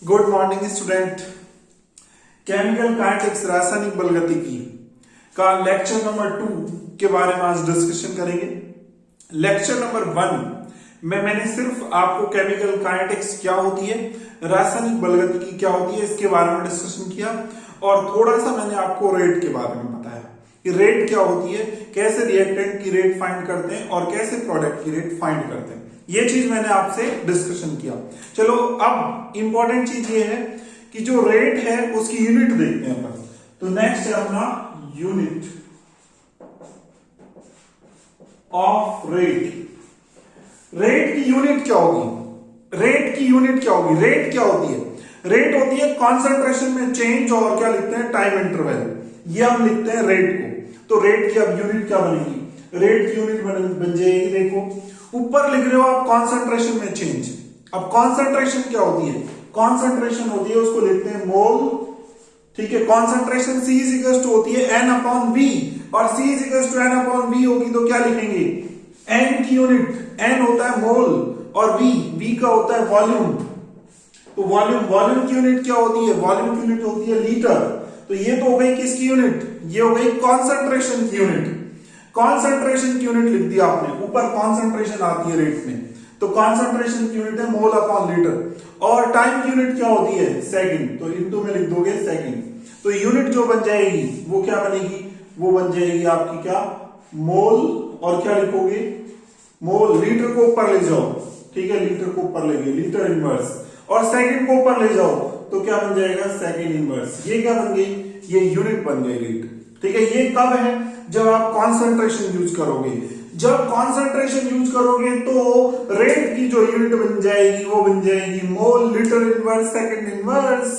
Good morning student. Chemical kinetics रासायनिक बलगतिकी का lecture number 2 के बारे में आज डिस्कशन करेंगे। लेक्चर नंबर 1 में मैंने सिर्फ आपको केमिकल काइनेटिक्स क्या होती है, रासायनिक बलगतिकी क्या होती है, इसके बारे में डिस्कशन किया और थोड़ा सा मैंने आपको रेट के बारे में बताया कि रेट क्या होती है, कैसे रिएक्टेंट की रेट फाइंड करते हैं और कैसे प्रोडक्ट की रेट फाइंड करते हैं। ये चीज मैंने आपसे डिस्कशन किया। चलो अब इंपॉर्टेंट चीज ये है कि जो रेट है उसकी यूनिट देखते हैं अपन। तो नेक्स्ट है अपना यूनिट ऑफ रेट। रेट की यूनिट क्या होगी? रेट की यूनिट क्या होगी? रेट क्या होती है? रेट होती है कॉन्सेंट्रेशन में चेंज और क्या लिखते हैं, टाइम इंटरवल। ये हम लिखते हैं रेट को। तो रेट की अब यूनिट क्या बनेगी? रेट की यूनिट बन जाएगी, देखो ऊपर लिख रहे हो आप कॉन्सेंट्रेशन में चेंज। अब कॉन्सेंट्रेशन क्या होती है? कॉन्सेंट्रेशन होती है, उसको लिखते हैं मोल। ठीक है, concentration C is equal to होती है N अपॉन V और C is equal to N upon V होगी तो क्या लिखेंगे? N की यूनिट, N होता है मोल और V का होता है वॉल्यूम। तो वॉल्यूम की यूनिट क्या होती है? वॉल्यूम की यूनिट होती है लीटर। तो ये तो हो गई किसकी यूनिट? ये हो गई कॉन्सेंट्रेशन की यूनिट। कॉन्सेंट्रेशन की यूनिट लिख दिया आपने, ऊपर कॉन्सेंट्रेशन आती है रेट में, तो कॉन्सेंट्रेशन की यूनिट है मोल अपॉन लीटर। और टाइम की यूनिट क्या होती है? सेकंड। तो इनटू में लिख दोगे सेकंड। तो यूनिट जो बन जाएगी वो क्या बनेगी? वो बन जाएगी आपकी क्या? मोल। और क्या लिखोगे? मोल। लीटर को ऊपर ले जाओ, ठीक है, लीटर को ऊपर ले गए, लीटर इनवर्स, और सेकंड को ऊपर ले जाओ तो क्या बन जाएगा? Second inverse. ये क्या बन गई? ये यूनिट बन गई रेट। ठीक है, ये कब है? जब आप कॉन्सेंट्रेशन यूज करोगे। जब कॉन्सेंट्रेशन यूज करोगे तो रेट की जो यूनिट बन जाएगी वो बन जाएगी mole, litre inverse, second inverse.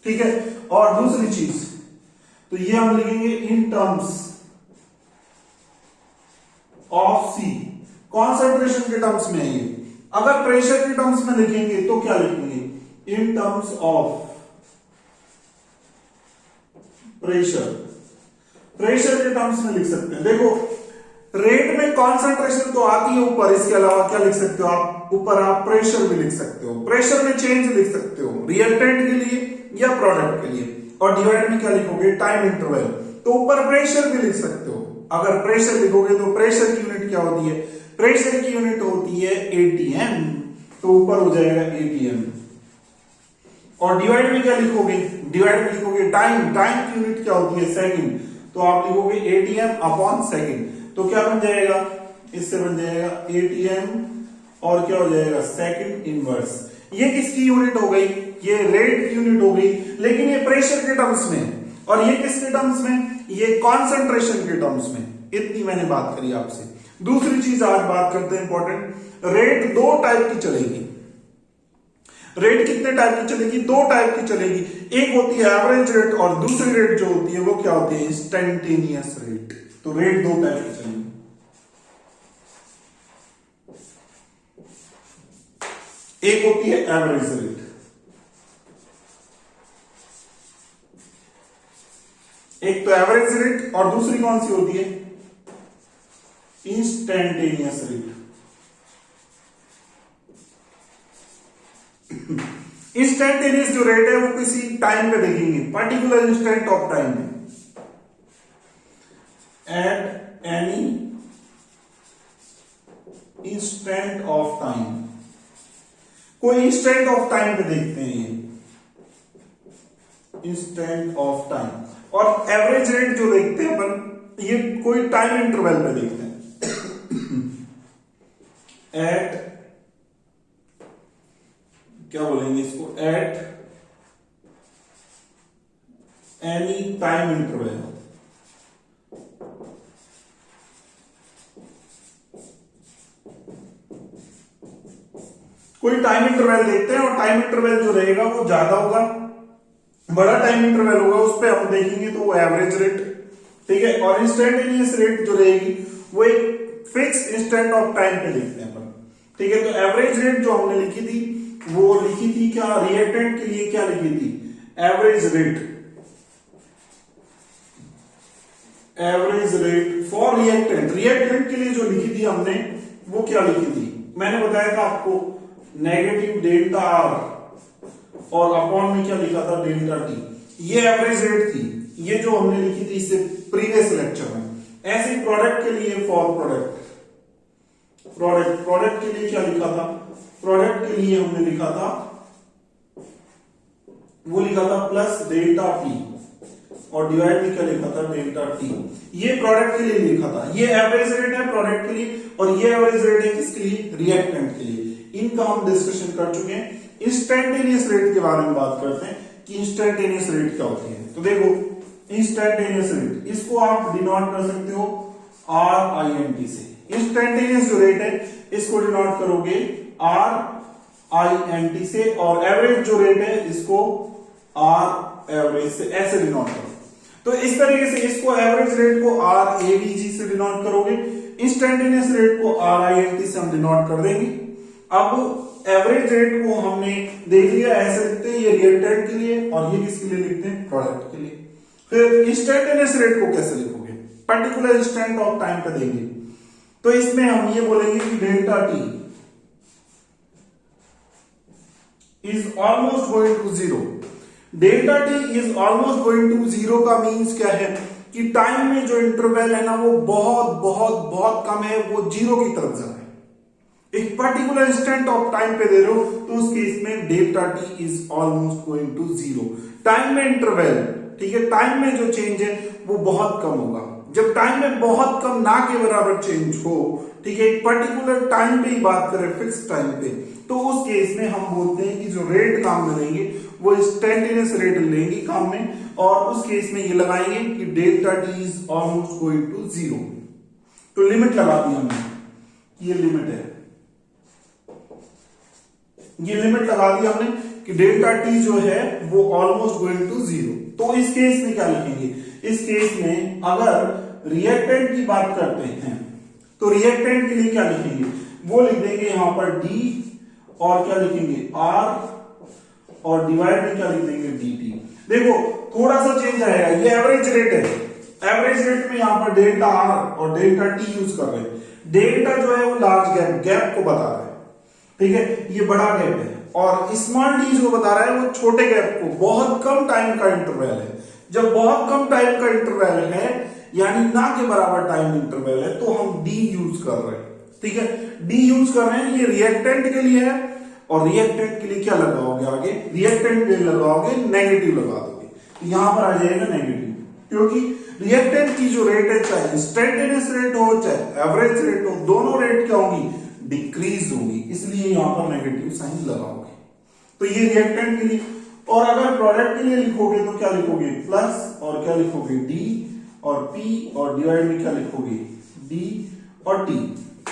ठीक है, और दूसरी चीज तो ये हम लिखेंगे in terms of C. Concentration के टर्म्स में है ये। अगर प्रेशर के टर्म्स में लिखेंगे तो क्या लिखेंगे? In terms of pressure. Pressure के टर्म्स में लिख सकते हैं। देखो रेट में कॉन्सेंट्रेशन तो आती है ऊपर, इसके अलावा क्या लिख सकते हो आप? ऊपर आप प्रेशर भी लिख सकते हो, प्रेशर में चेंज लिख सकते हो रिएक्टेंट के लिए या प्रोडक्ट के लिए, और डिवाइड में क्या लिखोगे? Time interval. तो ऊपर प्रेशर भी लिख सकते हो। अगर प्रेशर लिखोगे तो प्रेशर की यूनिट क्या होती है? प्रेशर की यूनिट होती है ATM। तो ऊपर हो जाएगा ATM। और डिवाइड में क्या लिखोगे? डिवाइड में लिखोगे टाइम। टाइम की यूनिट क्या होती है? सेकंड। तो आप लिखोगे ATM अपॉन सेकंड। तो क्या बन जाएगा? इससे बन जाएगा ATM और क्या हो जाएगा? Second inverse. ये किसकी यूनिट हो गई? ये रेट की यूनिट हो गई, लेकिन ये प्रेशर के टर्म्स में। और ये किसके टर्म्स में? ये कॉन्सेंट्रेशन के टर्म्स में। इतनी मैंने बात करी आपसे। दूसरी चीज आज बात करते हैं इंपॉर्टेंट। रेट दो टाइप की चलेगी। रेट कितने टाइप की चलेगी? दो टाइप की चलेगी। एक होती है एवरेज रेट और दूसरी रेट जो होती है वो क्या होती है? Instantaneous rate. तो रेट दो टाइप की चलेगी। एक होती है एवरेज रेट, एक तो एवरेज रेट और दूसरी कौन सी होती है? Instantaneous rate. इंस्टेंटेनियस जो रेट है वो किसी टाइम पे देखेंगे, पर्टिकुलर इंस्टेंट ऑफ टाइम में, at any instant of time. कोई इंस्टेंट ऑफ टाइम पे देखते हैं ये, इंस्टेंट ऑफ टाइम। और एवरेज रेट जो देखते हैं अपन, ये कोई टाइम इंटरवल पे देखते हैं। एट, क्या बोलेंगे इसको? At any time interval. कोई टाइम इंटरवल देखते हैं और टाइम इंटरवल जो रहेगा वो ज्यादा होगा, बड़ा टाइम इंटरवल होगा, उस पर हम देखेंगे तो वो एवरेज रेट। ठीक है, और इंस्टेंटेनियस रेट जो रहेगी वो एक फिक्स इंस्टेंट ऑफ टाइम पे देखते हैं अपन। ठीक है, तो एवरेज रेट जो हमने लिखी थी वो लिखी थी क्या? रिएक्टेंट के लिए क्या लिखी थी? Average rate. Average rate for reactant. Reactant के लिए जो लिखी थी हमने वो क्या लिखी थी? मैंने बताया था आपको नेगेटिव डेल्टा आर और अपॉन में क्या लिखा था डेल्टा टी, ये एवरेज रेट थी, ये जो हमने लिखी थी इससे प्रीवियस लेक्चर में। ऐसे ही प्रोडक्ट के लिए फॉर प्रोडक्ट के लिए क्या लिखा था, प्रोडक्ट के लिए हमने लिखा था, वो लिखा था प्लस डेल्टा पी और डिवाइड में क्या लिखा था डेल्टा टी। ये प्रोडक्ट के लिए लिखा था, ये एवरेज रेट है प्रोडक्ट के लिए और ये एवरेज रेट है किसके लिए, रिएक्टेंट के लिए। इनका हम डिस्कशन कर चुके हैं। इंस्टेंटेनियस रेट के बारे में बात करते हैं कि इंस्टेंटेनियस रेट क्या होती है। तो देखो इंस्टेंटेनियस रेट, इसको आप डिनोट कर सकते हो RINT से। इंस्टेंटेनियस जो रेट है इसको डिनोट करोगे RINT से, और एवरेज जो रेट है इसको R एवरेज से, ऐसे डिनोट करो। तो इस तरीके से इसको एवरेज रेट को RAVG से डिनोट करोगे, इंस्टेंटेनियस रेट को RINT से हम डिनोट कर देंगे। अब एवरेज रेट को हमने देख लिया, ऐसे लिखते हैं, ये रिएक्टेंट के लिए और ये किसके लिए लिखते हैं, प्रोडक्ट के लिए। फिर इंस्टेंटेनियस रेट को कैसे लिखोगे, पर्टिकुलर इंस्टेंट ऑफ टाइम पे देंगे। तो इसमें हम ये बोलेंगे कि delta T is almost going to zero. Delta T is almost going to zero का मीन्स क्या है कि टाइम में जो इंटरवल है ना वो बहुत बहुत बहुत कम है, वो जीरो की तरफ जा रहा है। एक पर्टिकुलर इंस्टेंट ऑफ टाइम पे दे रहे हो तो उस केस में delta T is almost going to zero. Time में इंटरवल, ठीक है, टाइम में जो चेंज है वो बहुत कम होगा। जब टाइम में बहुत कम ना के बराबर चेंज हो, ठीक है, एक पर्टिकुलर टाइम पे ही बात करें, फिक्स टाइम पे, तो उस केस में हम बोलते हैं कि जो रेट काम में लेंगे वो इंस्टेंटेनियस रेट लेंगे काम में, और उस केस में ये लगाएंगे कि delta T is almost going to zero. तो लिमिट लगा दी हमने, ये लिमिट है, ये लिमिट लगा दी हमने कि डेल्टा टी जो है वो ऑलमोस्ट गोइंग टू जीरो। तो इस केस में क्या लिखेंगे, इस केस में अगर रिएक्टेंट की बात करते हैं तो रिएक्टेंट के लिए क्या लिखेंगे, वो लिख देंगे यहां पर डी और क्या लिखेंगे R और डिवाइड में क्या लिख देंगे dt। देखो थोड़ा सा चेंज आएगा, ये एवरेज रेट है, एवरेज रेट में यहां पर डेल्टा R और डेल्टा T यूज कर रहे हैं। डेल्टा जो है वो लार्ज गैप को बता रहा है, ठीक है, ये बड़ा गैप है, और स्मॉल डी जो बता रहा है वो छोटे गैप को, बहुत कम टाइम का इंटरवल है। जब बहुत कम टाइम का इंटरवल है यानी ना के बराबर टाइम इंटरवल है तो हम डी यूज कर रहे हैं, ठीक है, डी यूज कर रहे हैं। ये रिएक्टेंट के लिए है, और रिएक्टेंट के लिए क्या लगाओगे आगे, रिएक्टेंट के लिए लगाओगे नेगेटिव लगा दोगे, यहां पर आ जाएगा नेगेटिव, क्योंकि रिएक्टेंट की जो रेट है, चाहे इंस्टेंटेनियस रेट हो चाहे एवरेज रेट हो, दोनों रेट क्या होगी, डिक्रीज होगी, इसलिए यहां पर नेगेटिव साइन लगाओगे। तो ये रिएक्टेंट के लिए। और अगर प्रोडक्ट के लिए लिखोगे तो क्या लिखोगे, प्लस और क्या लिखोगे डी और पी और डिवाइड में क्या लिखोगे डी और टी,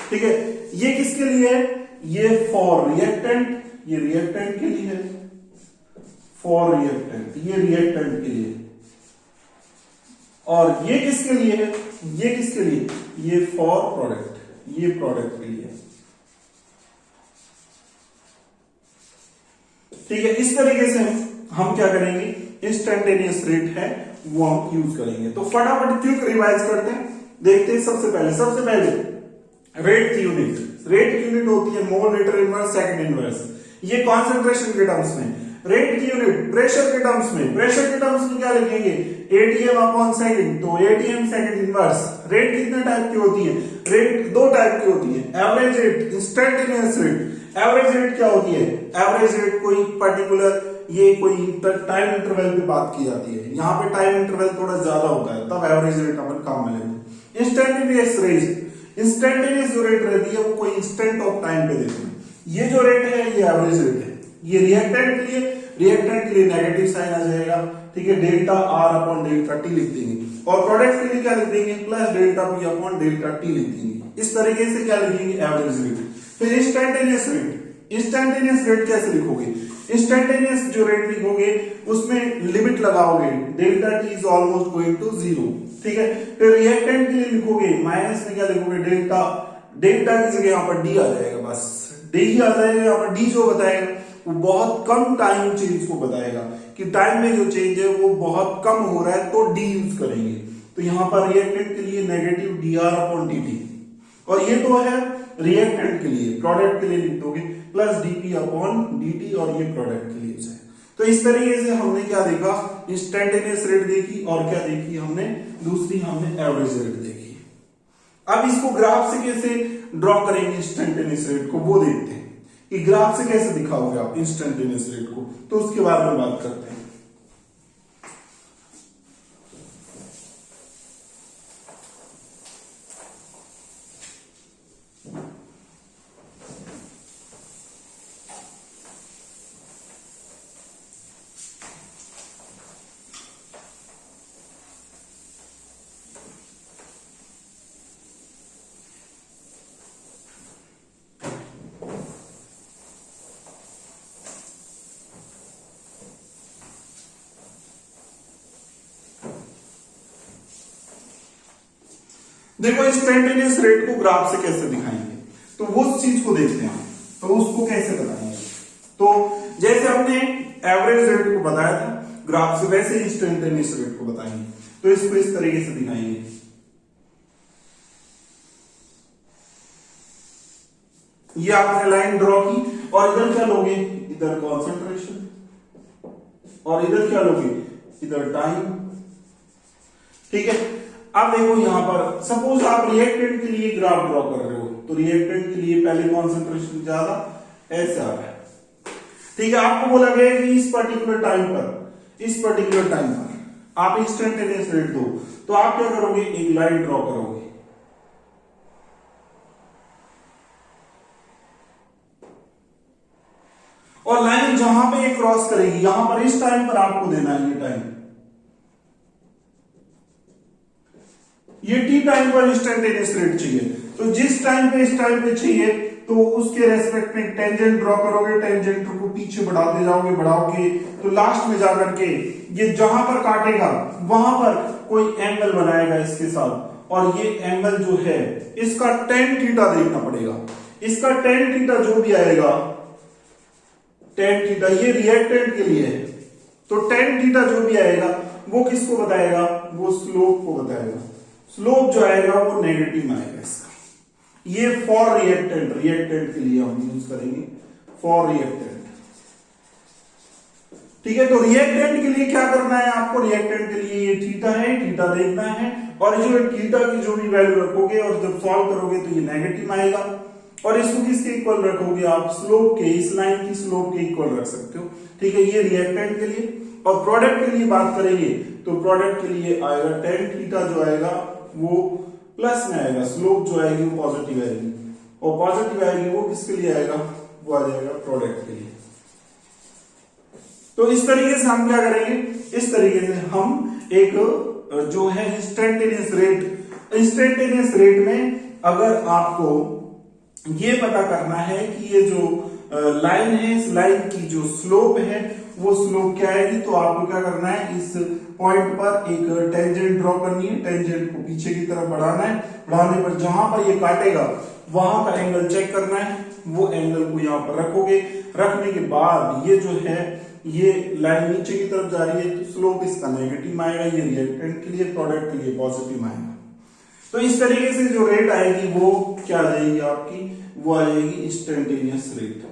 ठीक है। ये किसके लिए है, ये फॉर रिएक्टेंट, ये रिएक्टेंट के लिए है, फॉर रिएक्टेंट, ये रिएक्टेंट के लिए, और ये किसके लिए है, ये किसके लिए, ये फॉर प्रोडक्ट, ये प्रोडक्ट के लिए, ठीक है। इस तरीके से हम क्या करेंगे, इंस्टेंटेनियस रेट है वो हम यूज करेंगे। तो फटाफट क्विक रिवाइज करते हैं, देखते हैं। सबसे पहले रेट की यूनिट, रेट की यूनिट होती है मोल लीटर इनवर्स सेकंड इनवर्स, ये कॉन्सेंट्रेशन के टर्म्स में। रेट की यूनिट प्रेशर के टर्म्स में, प्रेशर के टर्म्स में क्या लिखेंगे, एटीएम अपॉन सेकंड, तो एटीएम सेकंड इनवर्स। रेट कितने टाइप की होती है, रेट दो टाइप की होती है, average rate, instantaneous rate. Average rate क्या होती है, एवरेज रेट कोई पर्टिकुलर, ये कोई टाइम इंटरवल पे बात की जाती है, यहाँ पे टाइम इंटरवल थोड़ा ज्यादा होता है तब एवरेज रेट अपन काम में लेते हैं। इंस्टेंटेनियस रेट, इंस्टेंटेनियस जो रेट रहती है वो कोई इंस्टेंट ऑफ टाइम पे देते हैं। ये जो रेट है ये एवरेज रेट है। ये रिएक्टेंट के लिए नेगेटिव साइन आ जाएगा, ठीक है, delta R upon delta T लिख देंगे, और प्रोडक्ट के लिए क्या लिख देंगे, plus delta P upon delta T लिख देंगे। इस तरीके से क्या लिखेंगे, एवरेज रेट। फिर इंस्टेंटेनियस रेट, इंस्टेंटेनियस रेट कैसे लिखोगे, इंस्टेंटेनियस जो रेट लिखोगे उसमें लिमिट लगाओगे, delta T is almost going to zero, ठीक है। फिर रिएक्टेंट के लिए लिखोगे, माइनस में क्या लिखोगे, डेल्टा की जगह यहाँ पर D आ जाएगा, बस D ही आ जाएगा। यहाँ पर D जो बताएगा वो बहुत कम टाइम चेंज को बताएगा कि टाइम में जो चेंज है वो बहुत कम हो रहा है, तो D यूज करेंगे। तो यहाँ पर रिएक्टेंट के लिए नेगेटिव dr अपॉन dt, और ये तो है रिएक्टेंट के लिए। प्रोडक्ट के लिए लिख दोगे प्लस dp अपॉन dt, और ये प्रोडक्ट के लिए जाए। तो इस तरीके से हमने क्या देखा, इंस्टेंटेनियस रेट देखी और क्या देखी हमने, दूसरी हमने एवरेज रेट देखी। अब इसको ग्राफ से कैसे ड्रॉ करेंगे इंस्टेंटेनियस रेट को, वो देखते हैं कि ग्राफ से कैसे दिखाओगे आप इंस्टेंटेनियस रेट को, तो उसके बारे में बात करते हैं। देखो इंस्टेंटेनियस रेट को ग्राफ से कैसे दिखाएंगे, तो वो चीज को देखते हैं। तो उसको कैसे बताएंगे, तो जैसे हमने एवरेज रेट को बताया था ग्राफ से, वैसे इंस्टेंटेनियस रेट को बताएंगे। तो इसको इस तरीके से दिखाएंगे, ये आपने लाइन ड्रॉ की और इधर क्या लोगे, इधर कॉन्सेंट्रेशन, और इधर क्या लोगे, इधर टाइम। ठीक है, अब देखो यहां पर सपोज आप रिएक्टेंट के लिए ग्राफ ड्रॉ कर रहे हो, तो रिएक्टेंट के लिए पहले कॉन्सेंट्रेशन ज्यादा, ऐसे आ रहा है। ठीक है, आपको बोला गया कि इस पर्टिकुलर टाइम पर आप इंस्टेंटेनियस रेट दो, तो आप क्या करोगे, एक लाइन ड्रॉ करोगे, और लाइन जहां पे ये क्रॉस करेगी, यहां पर इस टाइम पर आपको देना है ये टाइम, ये टी टाइम पर इंस्टेंटेनियस रेट चाहिए। तो जिस टाइम पे इस टाइम पे चाहिए, तो उसके रेस्पेक्ट में टेंजेंट ड्रॉ करोगे, टेंजेंट को पीछे बढ़ाते जाओगे, तो लास्ट में जाकर के ये जहां पर काटेगा वहां पर कोई एंगल बनाएगा इसके साथ, और ये एंगल जो है इसका टेन थीटा देखना पड़ेगा। इसका टेन थीटा जो भी आएगा, टेन थीटा ये रिएक्टेंट के लिए है, तो टेन थीटा जो भी आएगा वो किसको बताएगा, वो स्लोप को बताएगा। स्लोप जो आएगा वो नेगेटिव आएगा इसका। ये फॉर रिएक्टेंट के लिए हम यूज करेंगे, फॉर रिएक्टेंट। ठीक है, तो रिएक्टेंट के लिए क्या करना है आपको, रिएक्टेंट के लिए ये थीटा है, थीटा देखना है, और जो थीटा की जो भी वैल्यू रखोगे और जब सॉल्व करोगे तो ये नेगेटिव आएगा, और इसको किसके इक्वल रखोगे आप, स्लोप के, इस लाइन की स्लोप के इक्वल रख सकते हो। ठीक है, ये रिएक्टेंट के लिए। और प्रोडक्ट के लिए बात करेंगे, तो प्रोडक्ट के लिए आएगा टेन थीटा जो आएगा वो प्लस में आएगा, स्लोप जो आएगी वो पॉजिटिव आएगी, और पॉजिटिव आएगी वो किसके लिए आएगा, वो आ जाएगा प्रोडक्ट के लिए। तो इस तरीके से हम क्या करेंगे, इस तरीके से हम एक जो है इंस्टेंटेनियस रेट में अगर आपको ये पता करना है कि ये जो लाइन है, इस लाइन की जो स्लोप है वो स्लोप क्या आएगी, तो आपको क्या करना है, इस पॉइंट पर एक टेंजेंट ड्रॉ करनी है, टेंजेंट को पीछे की तरफ बढ़ाना है, बढ़ाने पर जहां पर ये काटेगा वहां का एंगल चेक करना है, वो एंगल को यहां पर रखोगे। रखने के बाद ये जो है ये लाइन नीचे की तरफ जा रही है, तो स्लोप इसका नेगेटिव आएगा, ये रिएक्टेंट के लिए, प्रोडक्ट के लिए पॉजिटिव आएगा। तो इस तरीके से जो रेट आएगी वो क्या आ जाएगी आपकी, वो आ जाएगी इंस्टेंटेनियस रेट।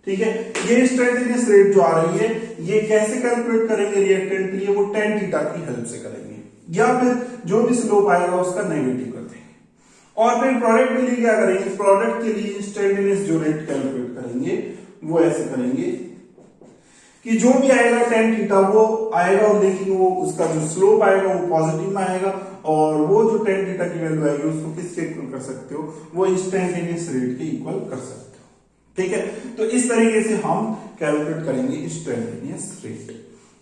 ठीक है, ये इंस्टेंटेनियस रेट जो आ रही है ये कैसे कैलकुलेट करेंगे रिएक्टेंट के लिए, वो टेन थीटा की हेल्प से करेंगे, या फिर जो भी स्लोप आएगा उसका नेगेटिव कर देंगे। और फिर प्रोडक्ट के लिए क्या करेंगे, प्रोडक्ट के लिए इंस्टेंटेनियस जो रेट कैलकुलेट करेंगे वो ऐसे करेंगे कि जो भी आएगा टेन थीटा वो आएगा, और लेकिन वो उसका जो स्लोप आएगा वो पॉजिटिव में आएगा, और वो जो टेन थीटा की वैल्यू आएगी उसको किसके इक्वल कर सकते हो, वो इंस्टेंटेनियस रेट के इक्वल कर सकते हो। ठीक है, तो इस तरीके से हम कैलकुलेट करेंगे इंस्टेंटेनियस रेट।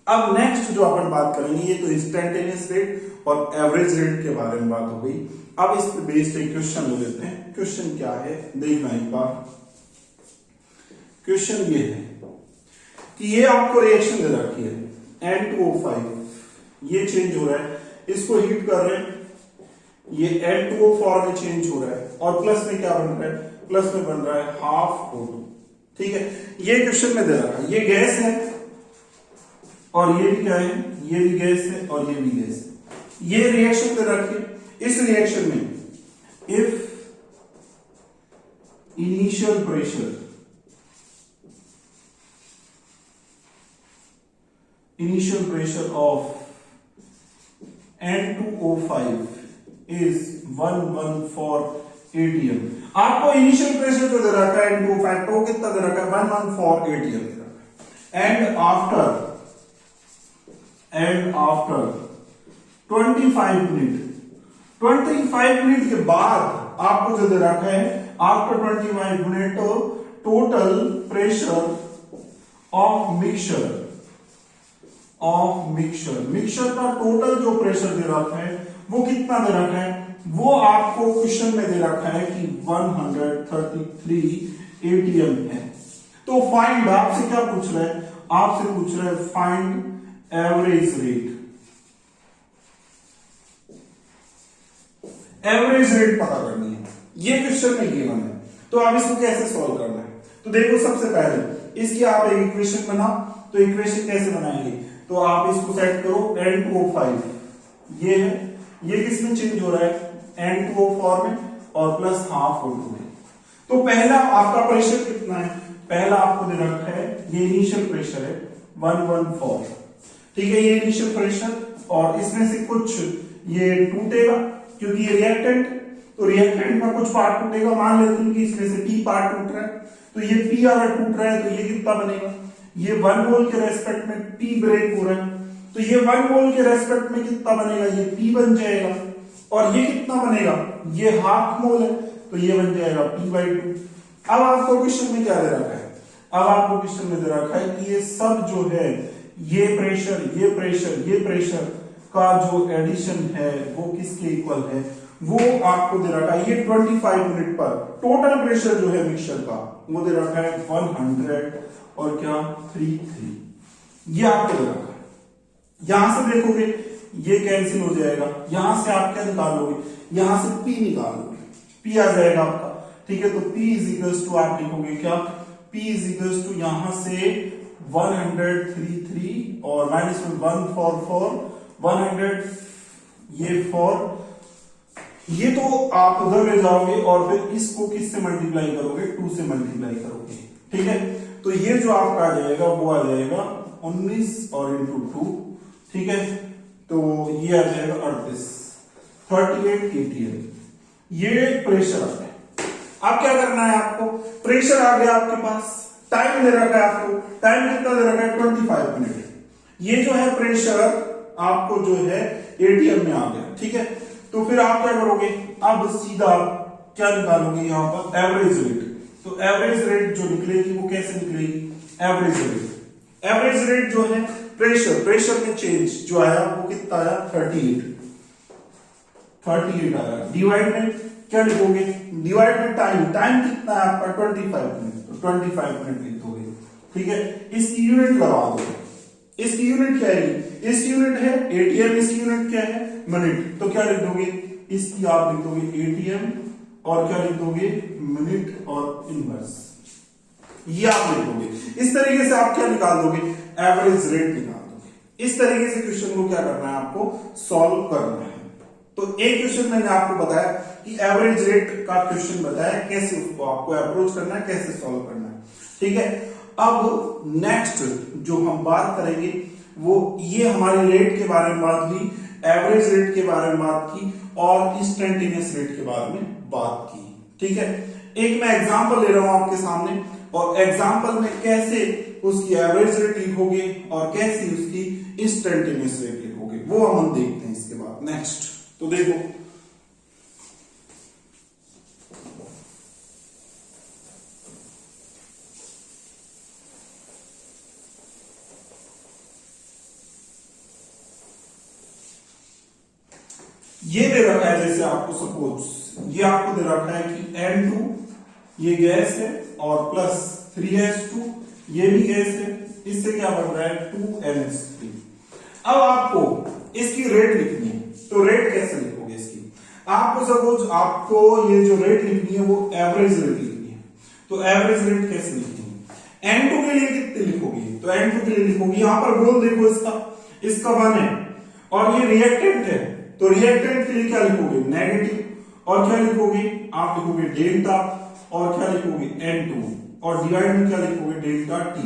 अब नेक्स्ट जो अपन बात करेंगे, ये तो इंस्टेंटेनियस रेट और एवरेज रेट के बारे में बात हो गई। अब इस पे बेस्ड एक क्वेश्चन ले लेते हैं। क्वेश्चन क्या है देखना एक बार। क्वेश्चन ये है कि ये आपको रिएक्शन दे रखी है N2O5, ये चेंज हो रहा है, इसको हीट कर रहे हैं, ये N2O4 में चेंज हो रहा है, और प्लस में क्या बन रहा है, प्लस में बन रहा है हाफ O2। ठीक है, ये क्वेश्चन में दे रखा है, ये गैस है और ये भी क्या है, ये भी गैस है और ये भी गैस है। ये रिएक्शन दे रखी है, इस रिएक्शन में if initial pressure initial pressure of N2O5 is 114 atm। आपको इनिशियल प्रेशर जो दे रखा है N2O5 को कितना दे रखा है 114 atm दे रखा है। एंड आफ्टर 25 मिनट के बाद आपको जो दे रखा है after 25 minute total pressure of mixture का टोटल जो प्रेशर दे रखा है वो कितना दे रखा है, वो आपको क्वेश्चन में दे रखा है कि 133 एटीएम है। तो फाइंड, आपसे क्या पूछ रहा है, आपसे पूछ रहा है find average rate. Average rate पता करनी है, ये क्वेश्चन में गिवन है। तो आप इसको कैसे सॉल्व करना है, तो देखो सबसे पहले इसकी आप एक इक्वेशन बनाओ। तो इक्वेशन कैसे बनाएंगे, तो आप इसको सेट करो N2O5 ये है, ये किस में चेंज हो रहा है N2O4 में और प्लस हाफ O2 में। तो पहला आपका प्रेशर कितना है, पहला आपको दे रखा है ये इनिशियल प्रेशर है 114, ठीक है, ये इनिशियल प्रेशर। और इसमें से कुछ ये टूटेगा क्योंकि ये रिएक्टेंट, तो रिएक्टेंट में कुछ पार्ट टूटेगा। मान लेते हैं कि इसमें से P पार्ट टूट रहा है, तो ये P अगर टूट रहा है तो ये कितना बनेगा, ये 1 मोल के रेस्पेक्ट में P ब्रेक हो रहा है, तो ये 1 मोल के रेस्पेक्ट में कितना बनेगा, ये P बन जाएगा। और ये कितना बनेगा, ये हाफ मोल है, तो ये बन जाएगा P/2। अब आपको क्वेश्चन में क्या दे रखा है, अब आपको क्वेश्चन में दे रखा है कि ये सब जो है ये प्रेशर का जो एडिशन है वो किसके इक्वल है, वो आपको दे रखा है। ये 25 मिनट पर टोटल प्रेशर जो है मिक्सचर का वो दे रखा है 100 और क्या 33, ये आपको दे रखा है। यहां से देखोगे ये कैंसिल हो जाएगा, यहां से आप क्या निकालोगे, यहां से P निकालोगे, P आ जाएगा आपका, ठीक है। तो P इज इक्वल्स टू आप लिखोगे क्या, P इज इक्वल्स टू यहां से 133 और माइनस में 144 100 ये 4, ये तो आप उधर ले जाओगे और फिर इसको किससे मल्टीप्लाई करोगे, 2 से मल्टीप्लाई करोगे, ठीक है। तो ये जो आपका आ जाएगा वो आ जाएगा 19 और इंटू 2, ठीक है। तो ये आ जाएगा 38 केटीएम, ये प्रेशर आ गया। अब क्या करना है आपको, प्रेशर आ गया आपके पास, टाइम दे रखा है आपको, टाइम कितना दे रखा है 25 मिनट। ये जो है प्रेशर आपको जो है एटीएम में आ गया, ठीक है। तो फिर आप क्या करोगे, अब सीधा क्या निकालोगे यहां पर एवरेज रेट। तो एवरेज रेट जो निकलेगी वो कैसे निकलेगी, एवरेज रेट जो है प्रेशर में चेंज जो आया वो कितना आया 38 आया। डिवाइड में क्या लिखोगे, डिवाइड में टाइम कितना है आपका 25 मिनट, तो 25 मिनट लिख दोगे, ठीक है। इसकी यूनिट लगा दोगे, इसकी यूनिट क्या है, इसकी यूनिट है एटीएम, इसकी यूनिट क्या है मिनट, तो क्या लिख दोगे, इसकी आप लिख दोगे एटीएम और क्या लिख दोगे मिनट और इनवर्स, ये आप लिख दोगे। इस तरीके से आप क्या निकाल दोगे, एवरेज रेट निकाल दोगे। इस तरीके से क्वेश्चन को क्या करना है, आपको सॉल्व करना है। तो एक क्वेश्चन मैंने आपको बताया कि एवरेज रेट का क्वेश्चन बताया, कैसे उसको आपको अप्रोच करना है, कैसे सॉल्व करना है, ठीक है। अब नेक्स्ट जो हम बात करेंगे वो ये हमारी रेट के बारे में बात हुई, एवरेज रेट के बारे में बात की और इंस्टेंटेनियस रेट के बारे में बात की, ठीक है। एक मैं एग्जांपल ले रहा हूं आपके सामने, और एग्जांपल में कैसे उसकी एवरेज रेट लिखोगे और कैसे उसकी इंस्टेंटेनियस रेट लिखोगे वो हम देखते हैं इसके बाद नेक्स्ट। तो देखो ये दे रखा है, जैसे आपको सपोज ये आपको दे रखा है कि N2 ये गैस है और प्लस 3H2 ये भी गैस है, इससे क्या बन रहा है 2NH3। अब आपको इसकी रेट लिखनी है, तो रेट कैसे लिखोगे इसकी, आपको सपोज आपको ये जो रेट लिखनी है वो एवरेज रेट लिखनी है। तो एवरेज रेट कैसे लिखनी है, N2 के लिए कितने लिखोगे, तो N2 के लिए लिखोगे, यहां पर गोल देखो इसका 1 है और ये रिएक्टेंट है, तो रिएक्टेंट के लिए क्या लिखोगे नेगेटिव, और क्या लिखोगे आप लिखोगे डेल्टा, और क्या लिखोगे N2, और डिवाइड में क्या लिखोगे डेल्टा T।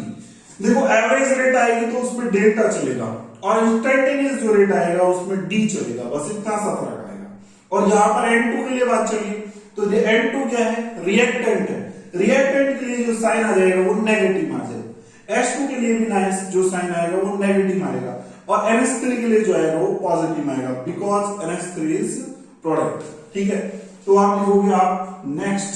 देखो एवरेज रेट आएगी तो उसमें डेल्टा चलेगा और इंस्टेंटेनियस जो रेट आएगा उसमें डी चलेगा, बस इतना सा फर्क आएगा। और यहाँ पर N2 के लिए बात चलिए तो N2 क्या है, रिएक्टेंट है। रिएक्टेंट के लिए जो साइन आ जाएगा वो नेगेटिव आ जाएगा। H2 के लिए भी जो साइन आएगा वो नेगेटिव आएगा और NH3 के लिए जो आएगा वो पॉजिटिव आएगा, बिकॉज NH3 इज प्रोडक्ट। ठीक है, तो आप लिखोगे आप नेक्स्ट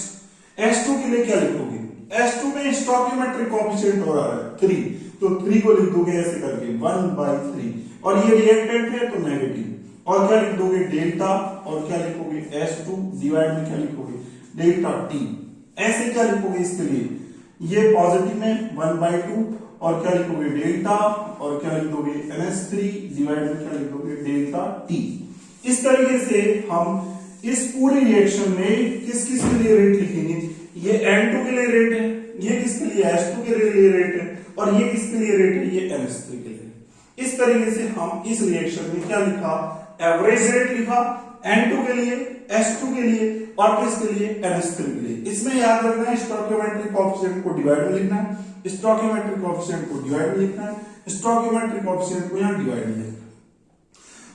H2 के लिए क्या लिखोगे, H2 में स्टोइकियोमेट्रिक कोएफिशिएंट हो रहा है 3, तो 3 को लिख दोगे ऐसे करके 1/3 और ये रिएक्टेंट है तो नेगेटिव, और क्या लिख दोगे डेल्टा, और क्या लिखोगे H2 डिवाइड में क्या लिखोगे डेल्टा T। ऐसे क्या लिखोगे इसके लिए, ये पॉजिटिव में 1/2 और क्या लिखोगे डेल्टा, और क्या लिख दोगे NH3 डिवाइड में क्या लिख दोगे डेल्टा T। इस तरीके से हम इस पूरी रिएक्शन में किस किस के लिए रेट लिखेंगे, ये N2 के लिए रेट है, ये किसके लिए H2 के लिए रेट है, और ये किसके लिए रेट है, ये NH3 के लिए। इस तरीके से हम इस रिएक्शन में क्या लिखा, एवरेज रेट लिखा N2 के लिए, H2 के लिए और किसके लिए NH3 के लिए। इसमें याद रखना है स्टोइकियोमेट्रिक कोएफिशिएंट को डिवाइड में लिखना है, स्टोइकियोमेट्रिक कोएफिशिएंट को डिवाइड में लिखना है, स्टोइकियोमेट्रिक कोएफिशिएंट को यहां डिवाइड में लिखना है।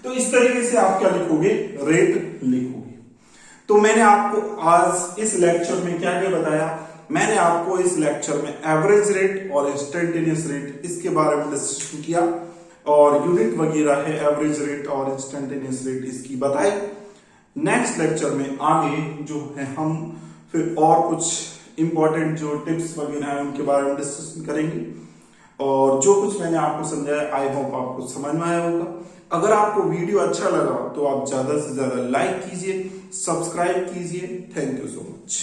तो इस तरीके से आप क्या लिखोगे, रेट लिखोगे। तो मैंने आपको आज इस लेक्चर में क्या क्या बताया, मैंने आपको इस लेक्चर में एवरेज रेट और इंस्टेंटेनियस रेट इसके बारे में डिस्कशन किया और यूनिट वगैरह है एवरेज रेट और इंस्टेंटेनियस रेट इसकी बताई। नेक्स्ट लेक्चर में आगे जो है हम फिर और कुछ इंपॉर्टेंट जो टिप्स वगैरह है उनके बारे में डिस्कशन करेंगे, और जो कुछ मैंने आपको समझाया आई होप आपको समझ में आया होगा। अगर आपको वीडियो अच्छा लगा तो आप ज्यादा से ज्यादा लाइक कीजिए, सब्सक्राइब कीजिए। Thank you so much.